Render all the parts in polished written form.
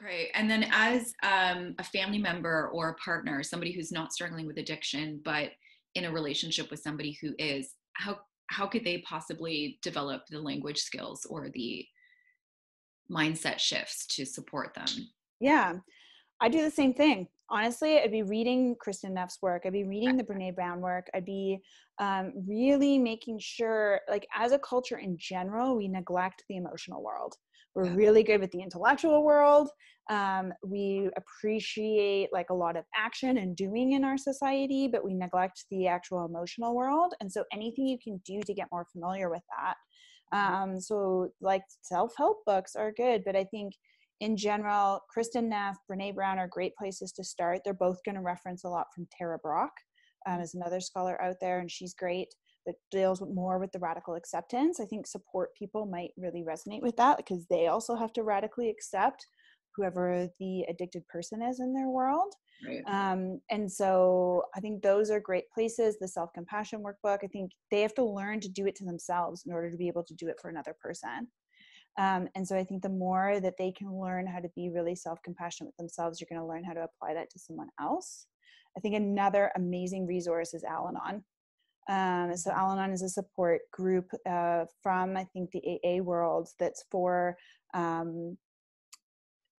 Okay. And then as a family member or a partner, somebody who's not struggling with addiction, but in a relationship with somebody who is, how could they possibly develop the language skills or the mindset shifts to support them? Yeah, I do the same thing. Honestly, I'd be reading Kristin Neff's work. I'd be reading the Brene Brown work. I'd be really making sure, like as a culture in general, we neglect the emotional world. We're Yeah. really good with the intellectual world. We appreciate like a lot of action and doing in our society, but we neglect the actual emotional world. And so anything you can do to get more familiar with that. So like self-help books are good, but I think in general, Kristin Neff, Brene Brown are great places to start. They're both going to reference a lot from Tara Brach, as another scholar out there, and she's great, but deals more with the radical acceptance. I think support people might really resonate with that because they also have to radically accept whoever the addicted person is in their world. Right. And so I think those are great places. The self-compassion workbook, I think they have to learn to do it to themselves in order to be able to do it for another person. And so I think the more that they can learn how to be really self-compassionate with themselves, you're going to learn how to apply that to someone else. I think another amazing resource is Al-Anon. So Al-Anon is a support group from, I think, the AA world that's for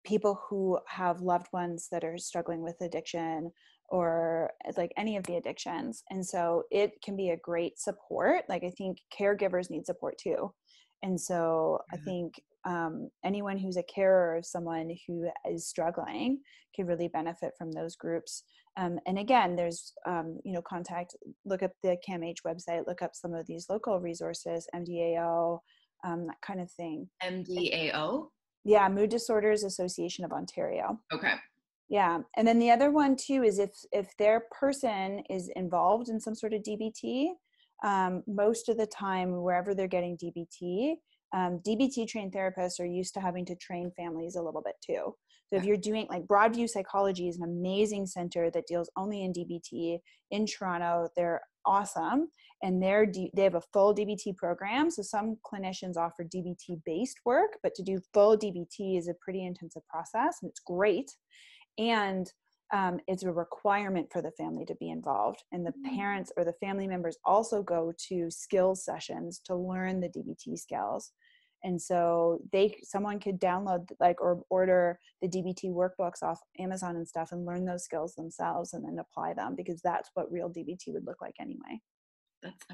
people who have loved ones that are struggling with addiction or like any of the addictions. And so it can be a great support. Like I think caregivers need support too. And so I think anyone who's a carer of someone who is struggling can really benefit from those groups. And again, there's, look up the CAMH website, look up some of these local resources, MDAO, that kind of thing. MDAO? Yeah, Mood Disorders Association of Ontario. Okay. Yeah, and then the other one too is if their person is involved in some sort of DBT, most of the time wherever they're getting DBT, DBT trained therapists are used to having to train families a little bit too. So if you're doing like Broadview Psychology is an amazing center that deals only in DBT in Toronto. They're awesome. And they have a full DBT program. So some clinicians offer DBT based work, but to do full DBT is a pretty intensive process and it's great. And it's a requirement for the family to be involved. And the parents or the family members also go to skills sessions to learn the DBT skills. And so someone could download or order the DBT workbooks off Amazon and stuff and learn those skills themselves and then apply them because that's what real DBT would look like anyway. That's